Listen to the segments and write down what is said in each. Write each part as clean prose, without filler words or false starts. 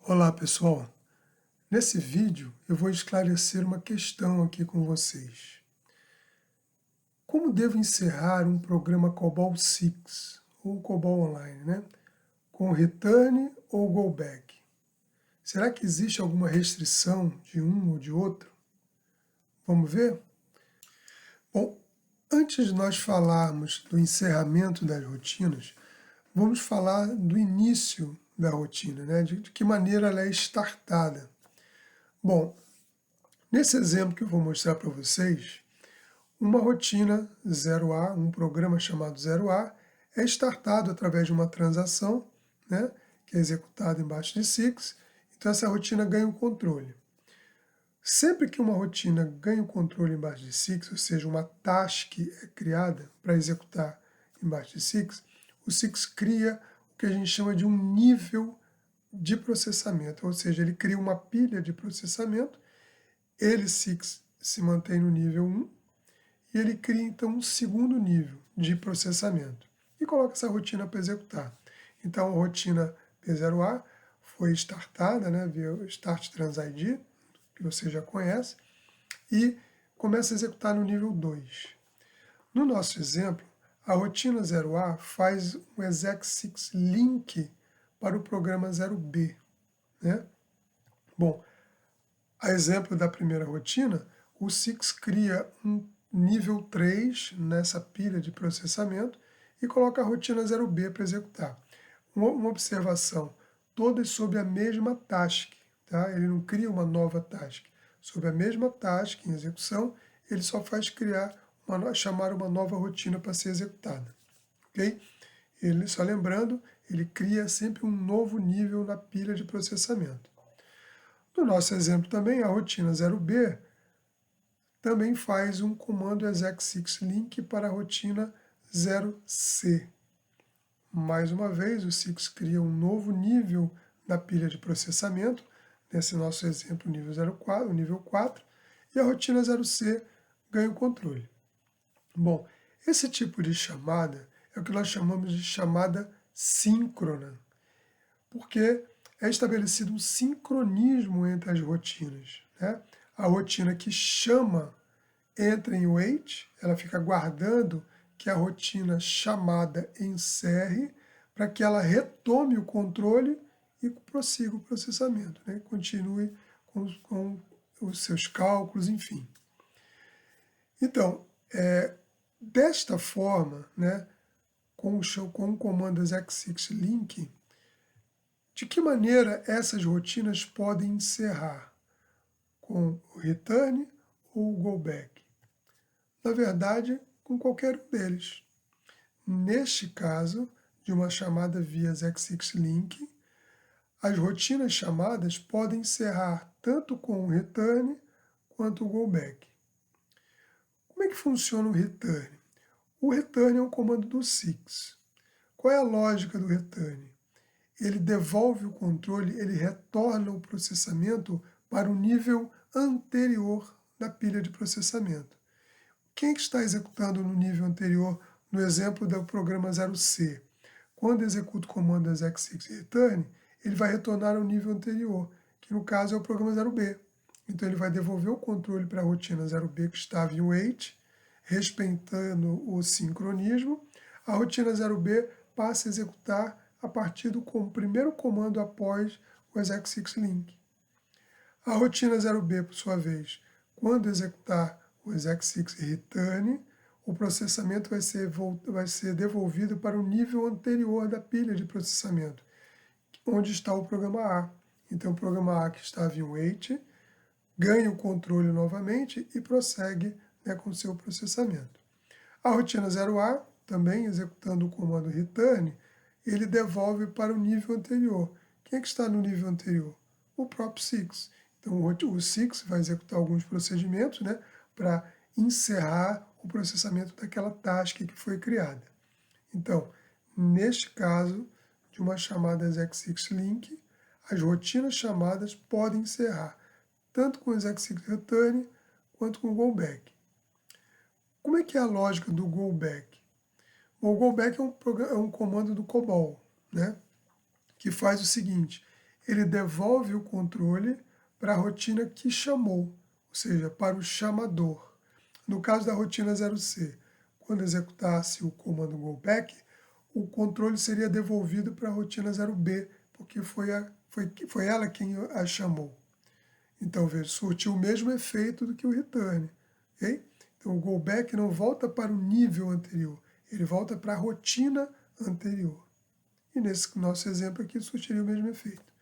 Olá pessoal, nesse vídeo eu vou esclarecer uma questão aqui com vocês. Como devo encerrar um programa COBOL 6 ou COBOL Online, né? Com return ou go back? Será que existe alguma restrição de um ou de outro? Vamos ver? Bom, antes de nós falarmos do encerramento das rotinas, vamos falar do início da rotina, né? De que maneira ela é startada. Bom, nesse exemplo que eu vou mostrar para vocês, uma rotina 0A, um programa chamado 0A, é startado através de uma transação, né, que é executada embaixo de SIX, então essa rotina ganha o controle. Sempre que uma rotina ganha o controle embaixo de SIX, ou seja, uma task é criada para executar embaixo de SIX, o SIX cria o que a gente chama de um nível de processamento, ou seja, ele cria uma pilha de processamento, ele, SIX, se mantém no nível 1, e ele cria então um segundo nível de processamento e coloca essa rotina para executar. Então a rotina P0A foi startada, né, via Start Trans ID, que você já conhece, e começa a executar no nível 2. No nosso exemplo, a rotina 0A faz um exec6 link para o programa 0B. Né? Bom, a exemplo da primeira rotina, o SIX cria um nível 3 nessa pilha de processamento e coloca a rotina 0B para executar. Uma observação, todas sobre a mesma task, tá? Ele não cria uma nova task. Sobre a mesma task em execução, ele só faz chamar uma nova rotina para ser executada. Ok? Ele, só lembrando, ele cria sempre um novo nível na pilha de processamento. No nosso exemplo também, a rotina 0B também faz um comando exec6 link para a rotina 0C. Mais uma vez, o SIX cria um novo nível na pilha de processamento, nesse nosso exemplo nível 4, e a rotina 0C ganha o controle. Bom, esse tipo de chamada é o que nós chamamos de chamada síncrona, porque é estabelecido um sincronismo entre as rotinas. Né? A rotina que chama entra em wait, ela fica aguardando que a rotina chamada encerre para que ela retome o controle e prossiga o processamento, né? Continue com os seus cálculos, enfim. Então, desta forma, né, com o comando exec6 link, de que maneira essas rotinas podem encerrar? Com o return ou o go back? Na verdade, com qualquer um deles. Neste caso, de uma chamada via exec6 link, as rotinas chamadas podem encerrar tanto com o return quanto o go back. Como é que funciona o return? O return é um comando do SIX. Qual é a lógica do return? Ele devolve o controle, ele retorna o processamento para o nível anterior da pilha de processamento. Quem é que está executando no nível anterior, no exemplo do programa 0C? Quando executa o comando exec6 return, ele vai retornar ao nível anterior, que no caso é o programa 0B. Então ele vai devolver o controle para a rotina 0B que estava em wait, respeitando o sincronismo. A rotina 0B passa a executar a partir do primeiro comando após o exec6 link. A rotina 0B, por sua vez, quando executar o exec6 return, o processamento vai ser devolvido para o nível anterior da pilha de processamento, onde está o programa A. Então, o programa A, que estava em wait, ganha o controle novamente e prossegue, né, com o seu processamento. A rotina 0A, também executando o comando return, ele devolve para o nível anterior. Quem é que está no nível anterior? O próprio SIX. Então, o SIX vai executar alguns procedimentos, né, para encerrar o processamento daquela task que foi criada. Então, neste caso de uma chamada exec6 link, as rotinas chamadas podem encerrar tanto com o exec6 return quanto com o go back. Como é que é a lógica do go back? Bom, o go back é um comando do COBOL, né, que faz o seguinte: ele devolve o controle para a rotina que chamou, ou seja, para o chamador. No caso da rotina 0C, quando executasse o comando go back, o controle seria devolvido para a rotina 0B, porque foi ela quem a chamou. Então, veja, surtiu o mesmo efeito do que o return. Okay? Então, o go back não volta para o nível anterior, ele volta para a rotina anterior. E nesse nosso exemplo aqui, surtiria o mesmo efeito.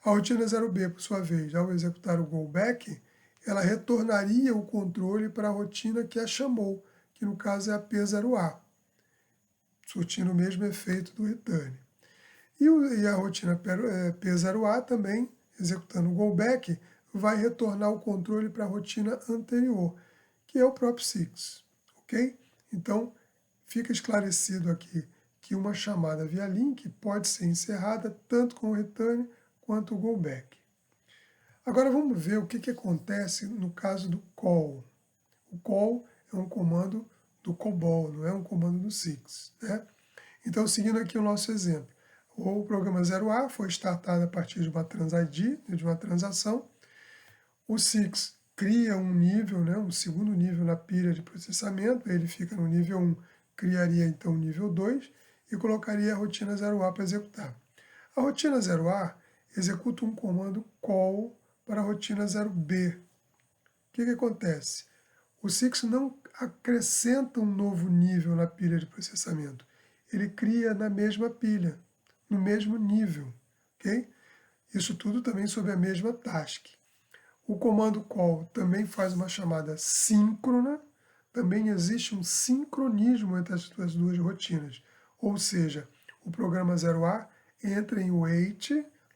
A rotina 0B, por sua vez, ao executar o go back, ela retornaria o controle para a rotina que a chamou, que no caso é a P0A, surtindo o mesmo efeito do return. E a rotina P0A também, executando o go back, vai retornar o controle para a rotina anterior, que é o PROP6. Ok? Então, fica esclarecido aqui que uma chamada via link pode ser encerrada tanto com o return quanto o go back. Agora vamos ver o que acontece no caso do call. O call é um comando do COBOL, não é um comando do SIX. Né? Então, seguindo aqui o nosso exemplo, o programa 0A foi startado a partir de uma trans-ID, de uma transação. O SIX cria um nível, né, um segundo nível na pilha de processamento, ele fica no nível 1, criaria então o nível 2 e colocaria a rotina 0A para executar. A rotina 0A executa um comando call para a rotina 0B. O que acontece? O SIX não acrescenta um novo nível na pilha de processamento. Ele cria na mesma pilha, no mesmo nível. Okay? Isso tudo também sob a mesma task. O comando call também faz uma chamada síncrona. Também existe um sincronismo entre as duas rotinas. Ou seja, o programa 0A entra em wait,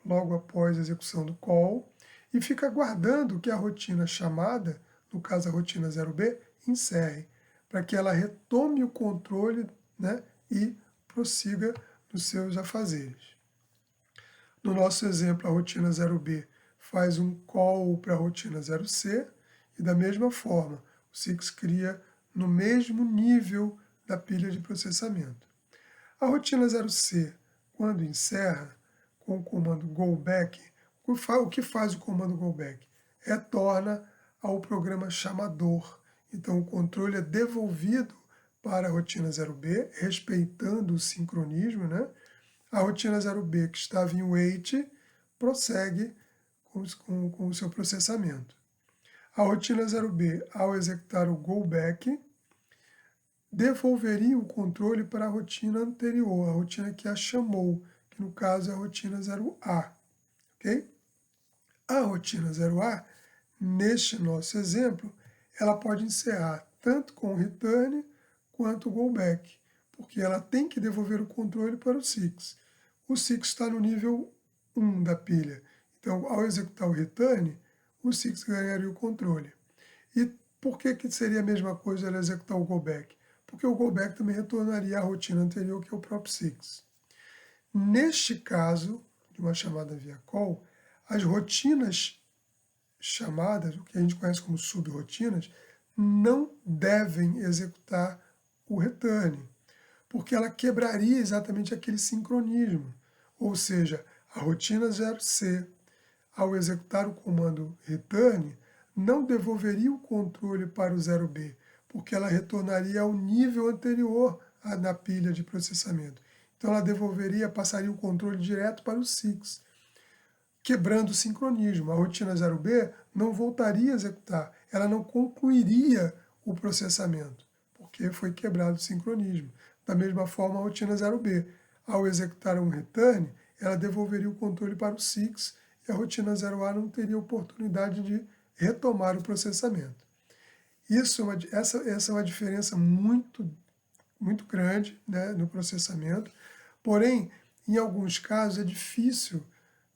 logo após a execução do call, e fica aguardando que a rotina chamada, no caso a rotina 0B, encerre, para que ela retome o controle, né, e prossiga nos seus afazeres. No nosso exemplo, a rotina 0B faz um call para a rotina 0C, e da mesma forma, o SIX cria no mesmo nível da pilha de processamento. A rotina 0C, quando encerra, com o comando go back, o que faz o comando go back? Retorna ao programa chamador. Então, o controle é devolvido para a rotina 0B, respeitando o sincronismo, né? A rotina 0B, que estava em wait, prossegue com o seu processamento. A rotina 0B, ao executar o go back, devolveria o controle para a rotina anterior, a rotina que a chamou, que no caso é a rotina 0A. Okay? A rotina 0A, neste nosso exemplo, ela pode encerrar tanto com o return quanto o go back, porque ela tem que devolver o controle para o SIX. O SIX está no nível 1 da pilha, então ao executar o return, o SIX ganharia o controle. E por que seria a mesma coisa ela executar o go back? Porque o go back também retornaria à rotina anterior, que é o próprio SIX. Neste caso, de uma chamada via call, as rotinas chamadas, o que a gente conhece como subrrotinas, não devem executar o return, porque ela quebraria exatamente aquele sincronismo. Ou seja, a rotina 0C, ao executar o comando return, não devolveria o controle para o 0B, porque ela retornaria ao nível anterior na pilha de processamento. Então ela passaria o controle direto para o SIX, quebrando o sincronismo. A rotina 0B não voltaria a executar, ela não concluiria o processamento, porque foi quebrado o sincronismo. Da mesma forma, a rotina 0B, ao executar um return, ela devolveria o controle para o SIX e a rotina 0A não teria oportunidade de retomar o processamento. Essa é uma diferença muito grande, né, no processamento, porém, em alguns casos é difícil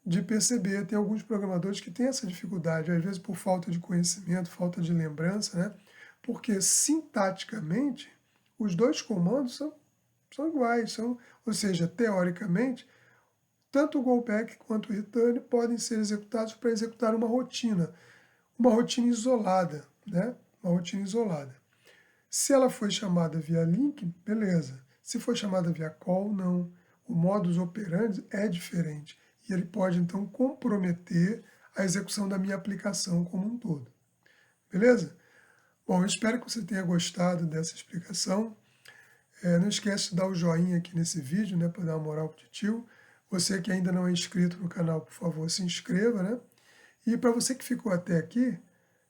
de perceber. Tem alguns programadores que têm essa dificuldade, às vezes por falta de conhecimento, falta de lembrança, né? Porque sintaticamente os dois comandos são iguais, ou seja, teoricamente, tanto o go back quanto o return podem ser executados para executar uma rotina isolada, né? Uma rotina isolada. Se ela foi chamada via link, beleza. Se foi chamada via call, não. O modus operandi é diferente. e ele pode então comprometer a execução da minha aplicação como um todo. Beleza? Bom, eu espero que você tenha gostado dessa explicação. Não esquece de dar o joinha aqui nesse vídeo, né, para dar uma moral pro tio. Você que ainda não é inscrito no canal, por favor, se inscreva, né? E para você que ficou até aqui,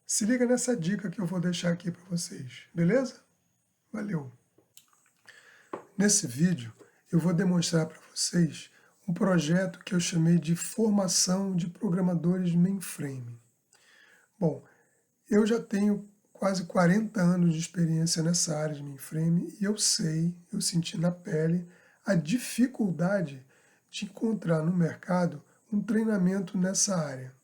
se liga nessa dica que eu vou deixar aqui para vocês, beleza? Valeu! Nesse vídeo, eu vou demonstrar para vocês um projeto que eu chamei de Formação de Programadores Mainframe. Bom, eu já tenho quase 40 anos de experiência nessa área de mainframe e eu senti na pele a dificuldade de encontrar no mercado um treinamento nessa área.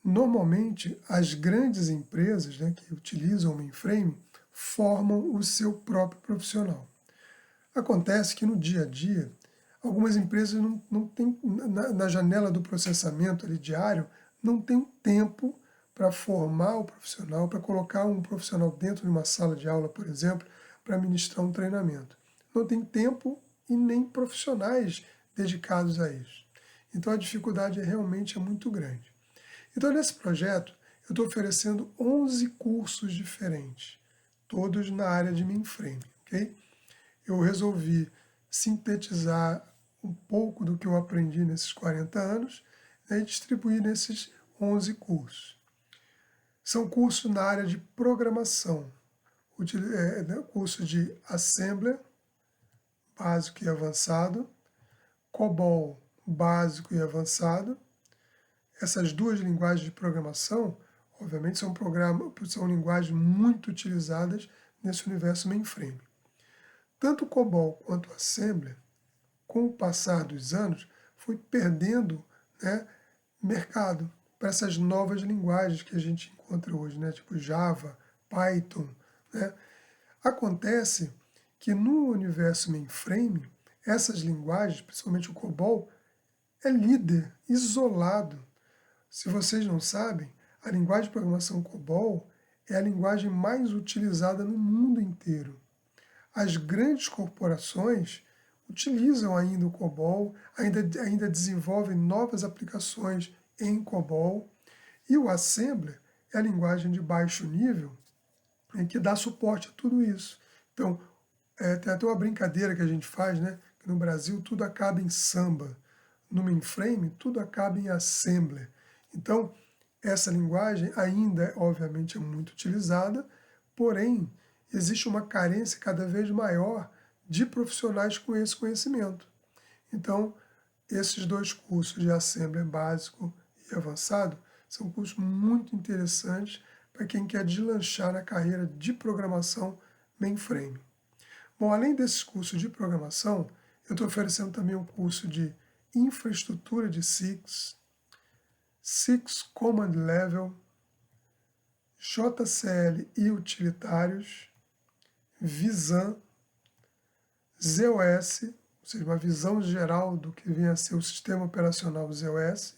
Normalmente, as grandes empresas, né, que utilizam o mainframe formam o seu próprio profissional. Acontece que no dia a dia, algumas empresas não têm, na janela do processamento ali diário, não tem tempo para formar o profissional, para colocar um profissional dentro de uma sala de aula, por exemplo, para ministrar um treinamento. Não tem tempo e nem profissionais dedicados a isso. Então a dificuldade realmente é muito grande. Então nesse projeto eu estou oferecendo 11 cursos diferentes, todos na área de mainframe, ok? Eu resolvi sintetizar um pouco do que eu aprendi nesses 40 anos, né, e distribuir nesses 11 cursos. São cursos na área de programação, curso de Assembler, básico e avançado, COBOL, básico e avançado. Essas duas linguagens de programação, obviamente, são linguagens muito utilizadas nesse universo mainframe. Tanto o COBOL quanto o Assembler, com o passar dos anos, foi perdendo, né, mercado para essas novas linguagens que a gente encontra hoje, né, tipo Java, Python. Né? Acontece que no universo mainframe, essas linguagens, principalmente o COBOL, é líder, isolado. Se vocês não sabem, a linguagem de programação COBOL é a linguagem mais utilizada no mundo inteiro. As grandes corporações utilizam ainda o COBOL, ainda desenvolvem novas aplicações em COBOL, e o Assembler é a linguagem de baixo nível que dá suporte a tudo isso. Então, tem até uma brincadeira que a gente faz, né? Que no Brasil tudo acaba em Samba. No mainframe, tudo acaba em Assembler. Então, essa linguagem ainda, obviamente, é muito utilizada, porém, existe uma carência cada vez maior de profissionais com esse conhecimento. Então, esses dois cursos de Assembler básico e avançado são cursos muito interessantes para quem quer deslanchar na carreira de programação mainframe. Bom, além desses cursos de programação, eu estou oferecendo também um curso de infraestrutura de Six, Six Command Level, JCL e utilitários, Visan, ZOS, ou seja, uma visão geral do que vem a ser o sistema operacional ZOS,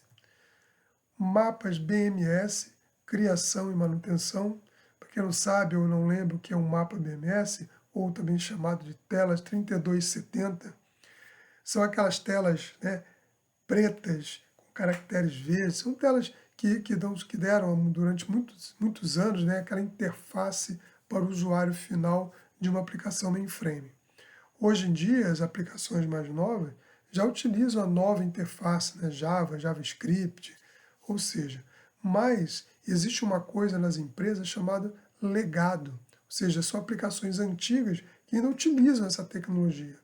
mapas BMS, criação e manutenção. Para quem não sabe ou não lembra o que é um mapa BMS, ou também chamado de telas 3270, são aquelas telas, né, pretas, com caracteres verdes, são telas que deram durante muitos anos, né, aquela interface para o usuário final de uma aplicação mainframe. Hoje em dia, as aplicações mais novas já utilizam a nova interface, né, Java, JavaScript, ou seja, mas existe uma coisa nas empresas chamada legado, ou seja, são aplicações antigas que ainda utilizam essa tecnologia.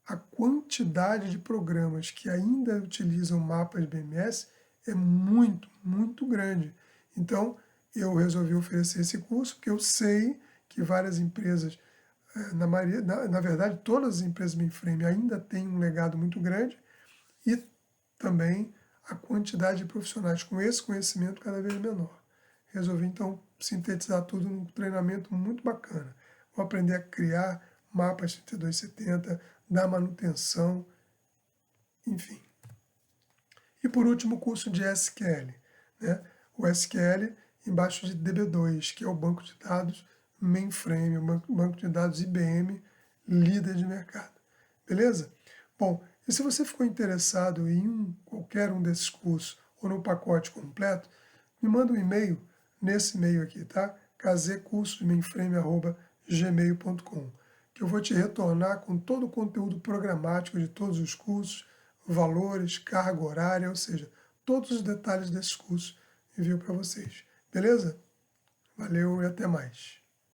A quantidade de programas que ainda utilizam mapas BMS é muito, muito grande. Então, eu resolvi oferecer esse curso, porque eu sei que várias empresas, na verdade, todas as empresas mainframe ainda têm um legado muito grande e também a quantidade de profissionais com esse conhecimento cada vez menor. Resolvi, então, sintetizar tudo num treinamento muito bacana. Vou aprender a criar mapas 3270, dar manutenção, enfim. E por último, o curso de SQL. Né? O SQL embaixo de DB2, que é o banco de dados mainframe, o banco de dados IBM, líder de mercado. Beleza? Bom, E se você ficou interessado em qualquer um desses cursos ou no pacote completo, me manda um e-mail nesse e-mail aqui, tá? kzcursosmainframe@gmail.com, que eu vou te retornar com todo o conteúdo programático de todos os cursos, valores, carga horária, ou seja, todos os detalhes desses cursos envio para vocês. Beleza? Valeu e até mais.